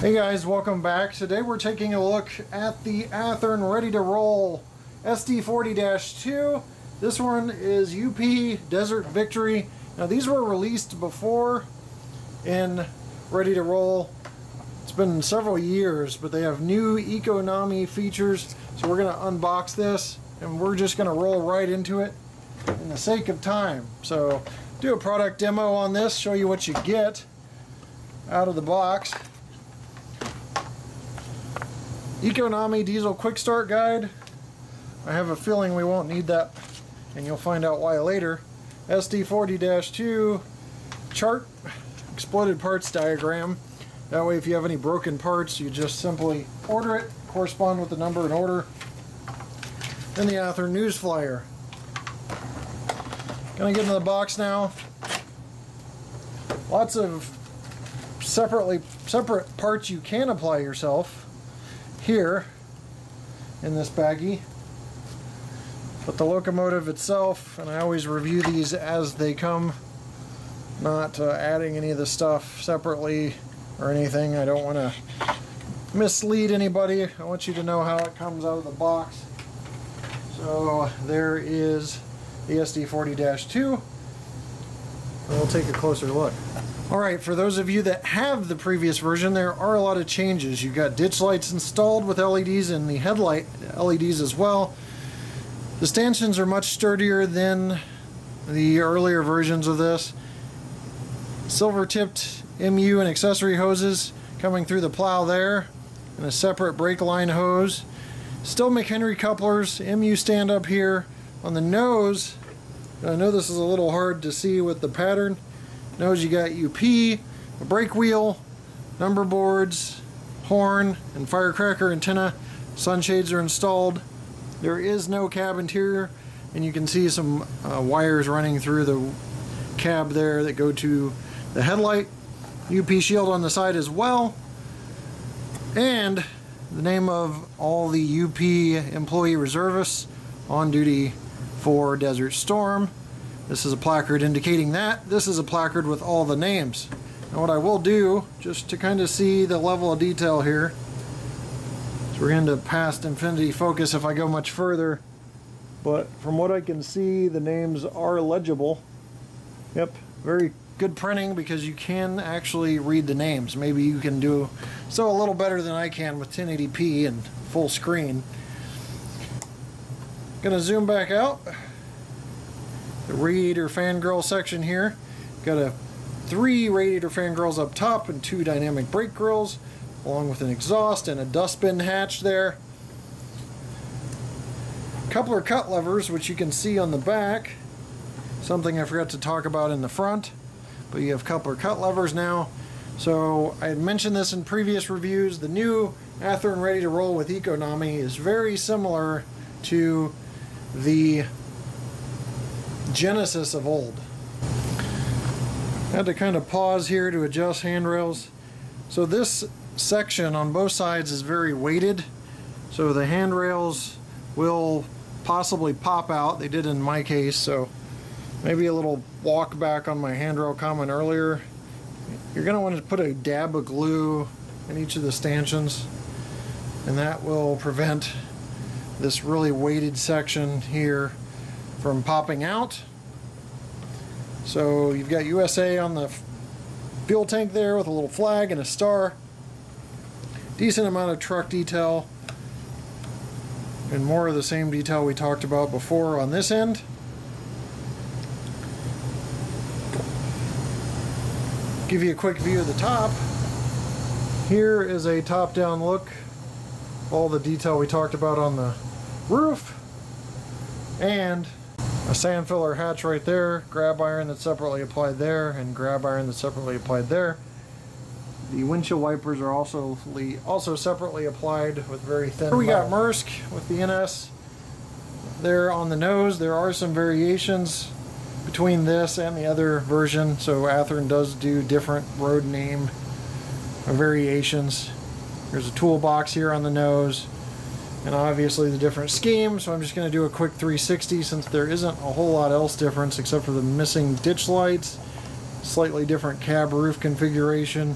Hey guys, welcome back. Today we're taking a look at the Athearn Ready to Roll SD40-2. This one is UP Desert Victory. Now these were released before in Ready to Roll. It's been several years, but they have new economy features. So we're going to unbox this and we're just going to roll right into it in the sake of time. So do a product demo on this, show you what you get out of the box. Economy Diesel Quick Start Guide. I have a feeling we won't need that, and you'll find out why later. SD40-2 chart, exploded parts diagram. That way if you have any broken parts, you just simply order it, correspond with the number and order. Then the Athearn news flyer. Gonna get into the box now. Lots of separate parts you can apply yourself here in this baggie, but the locomotive itself, and I always review these as they come, not adding any of the stuff separately or anything. I don't want to mislead anybody. I want you to know how it comes out of the box. So there is the SD40-2. We'll take a closer look. Alright, for those of you that have the previous version, there are a lot of changes. You've got ditch lights installed with LEDs and the headlight LEDs as well. The stanchions are much sturdier than the earlier versions of this. Silver-tipped MU and accessory hoses coming through the plow there, and a separate brake line hose. Still McHenry couplers, MU stand up here. On the nose, I know this is a little hard to see with the pattern. Nose, you got UP, a brake wheel, number boards, horn, and firecracker antenna. Sunshades are installed. There is no cab interior, and you can see some wires running through the cab there that go to the headlight. UP shield on the side as well. And the name of all the UP employee reservists on duty for Desert Storm. This is a placard indicating that. This is a placard with all the names. Now what I will do, just to kind of see the level of detail here, so we're into past infinity focus if I go much further, but from what I can see, the names are legible. Yep, very good printing because you can actually read the names. Maybe you can do so a little better than I can with 1080p and full screen. Gonna zoom back out. The radiator fan grill section here. Got 3 radiator fan grills up top and 2 dynamic brake grills, along with an exhaust and a dustbin hatch there. Coupler cut levers, which you can see on the back. Something I forgot to talk about in the front, but you have coupler cut levers now. So I had mentioned this in previous reviews. The new Athearn Ready to Roll with Economy is very similar to the Genesis of old. I had to kind of pause here to adjust handrails. So this section on both sides is very weighted, so the handrails will possibly pop out. They did in my case, so maybe a little walk back on my handrail comment earlier. You're going to want to put a dab of glue in each of the stanchions, and that will prevent this really weighted section here from popping out. So you've got USA on the fuel tank there with a little flag and a star. Decent amount of truck detail, and more of the same detail we talked about before on this end. Give you a quick view of the top. Here is a top-down look. All the detail we talked about on the roof, and a sand filler hatch right there, grab iron that's separately applied there, and grab iron that's separately applied there. The windshield wipers are also separately applied with very thin. Here we got Maersk with the NS there on the nose. There are some variations between this and the other version, so Athearn does do different road name variations. There's a toolbox here on the nose, and obviously the different scheme, so I'm just going to do a quick 360 since there isn't a whole lot else difference except for the missing ditch lights, slightly different cab roof configuration.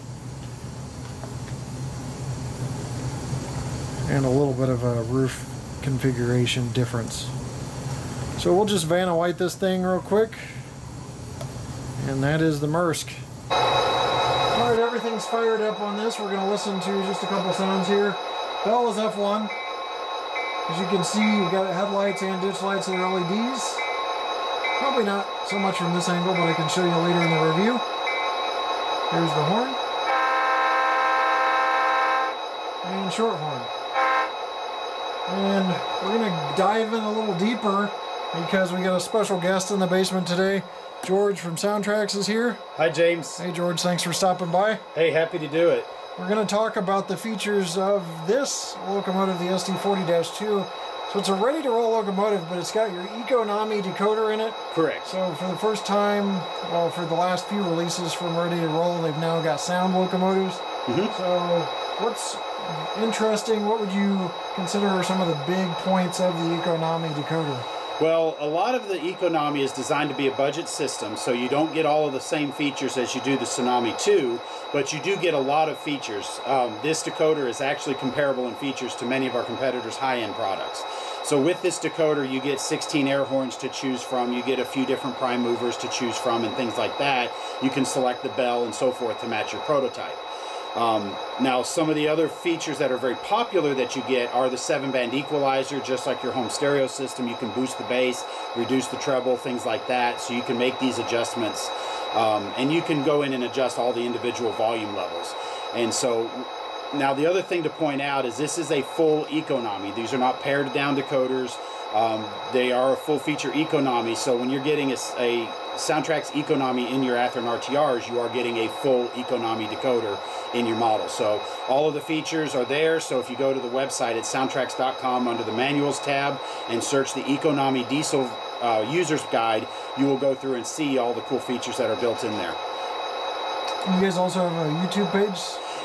and a little bit of a roof configuration difference. So we'll just Vanna White this thing real quick, and that is the Maersk. Alright, everything's fired up on this. We're going to listen to just a couple sounds here. Bell is F1. As you can see, you've got headlights and ditch lights that are LEDs. Probably not so much from this angle, but I can show you later in the review. Here's the horn. And short horn. And we're going to dive in a little deeper because we got a special guest in the basement today. George from Soundtracks is here. Hi, James. Hey, George. Thanks for stopping by. Hey, happy to do it. We're going to talk about the features of this locomotive, the SD40-2. So it's a ready-to-roll locomotive, but it's got your Econami decoder in it. Correct. So for the first time, well, for the last few releases from Ready to Roll, they've now got sound locomotives. So what's interesting, what would you consider are some of the big points of the Econami decoder? Well, a lot of the Econami is designed to be a budget system, so you don't get all of the same features as you do the Tsunami 2, but you do get a lot of features. This decoder is actually comparable in features to many of our competitors' high-end products. So with this decoder, you get 16 air horns to choose from, you get a few different prime movers to choose from and things like that. You can select the bell and so forth to match your prototype. Now, some of the other features that are very popular that you get are the 7-band equalizer. Just like your home stereo system, you can boost the bass, reduce the treble, things like that. So you can make these adjustments, and you can go in and adjust all the individual volume levels. And so now the other thing to point out is this is a full Econami. These are not pared down decoders. They are a full feature Econami. So when you're getting a Soundtracks Econami in your Athearn RTRs, you are getting a full Econami decoder in your model. So all of the features are there. So if you go to the website at soundtracks.com under the manuals tab and search the Econami diesel user's guide, you will go through and see all the cool features that are built in there. You guys also have a YouTube page?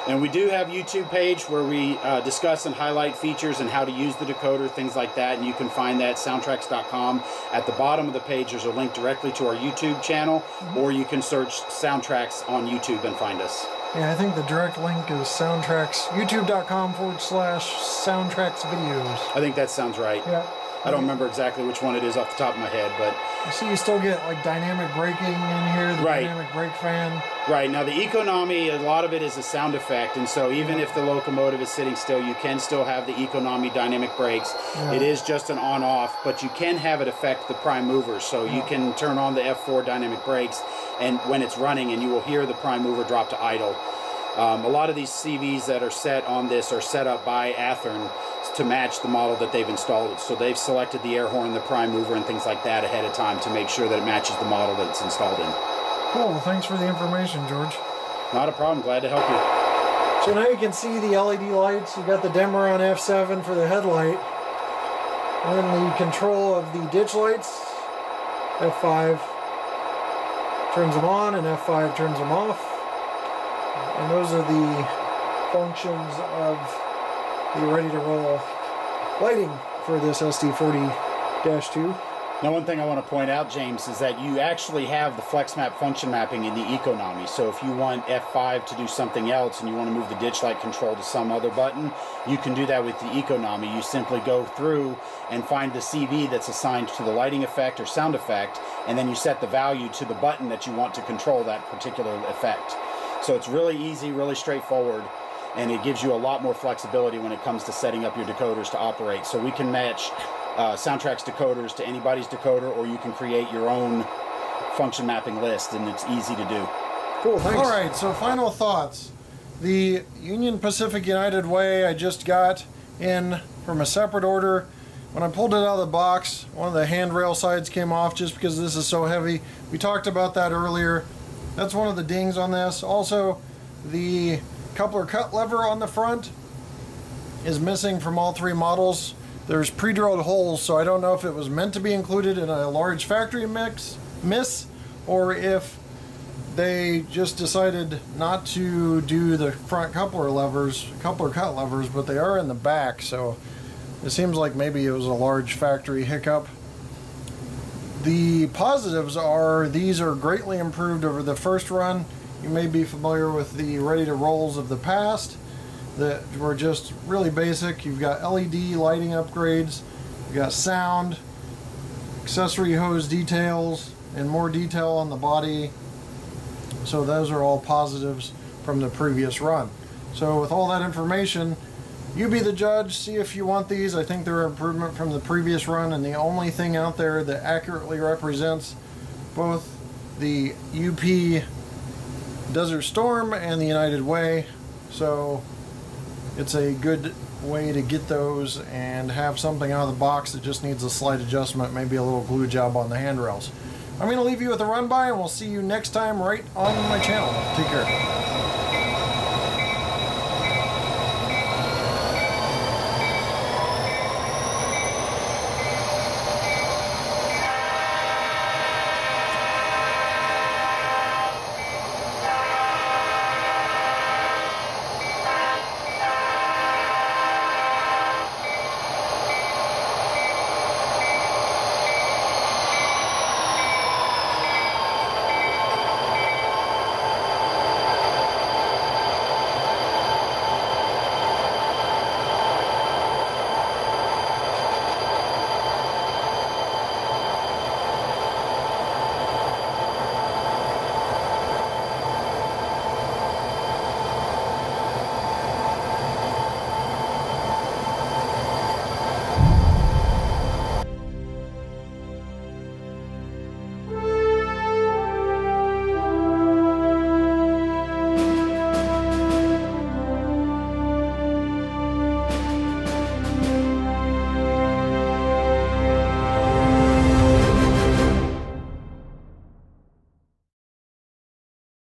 And we do have a YouTube page where we discuss and highlight features and how to use the decoder, things like that, and you can find that at soundtracks.com. At the bottom of the page there's a link directly to our YouTube channel, or you can search Soundtracks on YouTube and find us. Yeah, I think the direct link is Soundtracks, youtube.com/Soundtracks videos. I think that sounds right. Yeah. I don't remember exactly which one it is off the top of my head, but... I see you still get like dynamic braking in here, the dynamic brake fan. Right, now the Econami, a lot of it is a sound effect, and so even if the locomotive is sitting still, you can still have the Econami dynamic brakes. It is just an on-off, but you can have it affect the prime movers, so you can turn on the F4 dynamic brakes and when it's running, and you will hear the prime mover drop to idle. A lot of these CVs that are set on this are set up by Athearn to match the model that they've installed. So they've selected the air horn, the prime mover, and things like that ahead of time to make sure that it matches the model that it's installed in. Cool, well, thanks for the information, George. Not a problem, glad to help you. So now you can see the LED lights. You got the dimmer on F7 for the headlight. And then the control of the ditch lights. F5 turns them on and F5 turns them off. And those are the functions of the ready-to-roll lighting for this SD40-2. Now, one thing I want to point out, James, is that you actually have the flex map function mapping in the Econami. So if you want F5 to do something else and you want to move the ditch light control to some other button, you can do that with the Econami. You simply go through and find the CV that's assigned to the lighting effect or sound effect, and then you set the value to the button that you want to control that particular effect. So it's really easy, really straightforward, and it gives you a lot more flexibility when it comes to setting up your decoders to operate. So we can match Soundtracks decoders to anybody's decoder, or you can create your own function mapping list, and it's easy to do. Cool, thanks. All right, so final thoughts. The Union Pacific United Way I just got in from a separate order. When I pulled it out of the box, one of the handrail sides came off just because this is so heavy. We talked about that earlier. That's one of the dings on this. Also, the coupler cut lever on the front is missing from all three models. There's pre-drilled holes, so I don't know if it was meant to be included in a large factory miss, or if they just decided not to do the front coupler cut levers, but they are in the back, so it seems like maybe it was a large factory hiccup. The positives are these are greatly improved over the first run. You may be familiar with the ready-to-rolls of the past. that were just really basic. You've got LED lighting upgrades, you've got sound, accessory hose details, and more detail on the body. So those are all positives from the previous run. So with all that information, you be the judge, see if you want these. I think they're an improvement from the previous run, and the only thing out there that accurately represents both the UP Desert Storm and the United Way. So it's a good way to get those and have something out of the box that just needs a slight adjustment, maybe a little glue job on the handrails. I'm going to leave you with a run by, and we'll see you next time right on my channel. Take care.